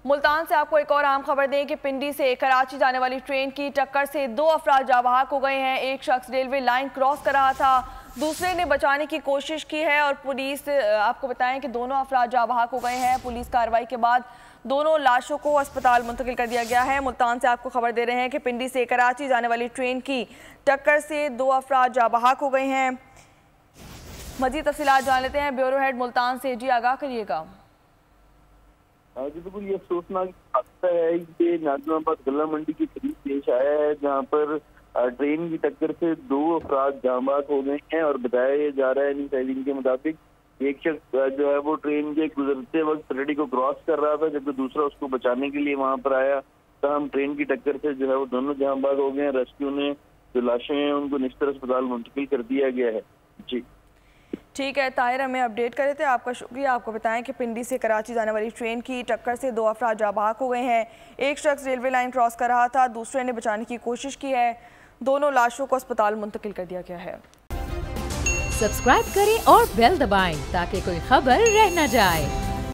मुल्तान से आपको एक और अहम खबर दें कि पिंडी से कराची जाने वाली ट्रेन की टक्कर से 2 अफराद जाबाहक हो गए हैं। एक शख्स रेलवे लाइन क्रॉस कर रहा था, दूसरे ने बचाने की कोशिश की है और पुलिस आपको बताएं कि दोनों अफराद जाबाहक हो गए हैं। पुलिस कार्रवाई के बाद दोनों लाशों को अस्पताल मुंतकिल कर दिया गया है। मुल्तान से आपको खबर दे रहे हैं कि पिंडी से कराची जाने वाली ट्रेन की टक्कर से 2 अफराद जाबाहक हो गए हैं। मजीद तफसीलात जान लेते हैं ब्यूरो हेड मुल्तान से। जी आगाह करिएगा। जी बिल्कुल, ये अफसोसनाक हादसा है। ये नाज़िमाबाद गल्ला मंडी के करीब पेश आया है, जहाँ पर ट्रेन की टक्कर से 2 अफराद जाबाहक हो गए हैं और बताया जा रहा है मुताबिक के मुताबिक एक शख्स जो है वो ट्रेन के गुजरते वक्त रेडी को क्रॉस कर रहा था, जबकि दूसरा उसको बचाने के लिए वहां पर आया। तमाम ट्रेन की टक्कर से जो है वो दोनों जाबाहक हो गए हैं। रेस्क्यू ने जो लाशें हैं उनको निश्तर अस्पताल मुंतकिल कर दिया गया है। जी ठीक है ताहिर, हमें अपडेट करे थे, आपका शुक्रिया। आपको बताएं कि पिंडी से कराची जाने वाली ट्रेन की टक्कर से 2 अफराद जाबाहक हो गए हैं। एक शख्स रेलवे लाइन क्रॉस कर रहा था, दूसरे ने बचाने की कोशिश की है। दोनों लाशों को अस्पताल मुंतकिल कर दिया गया है। सब्सक्राइब करें और बेल दबाएं ताकि कोई खबर रह न जाए।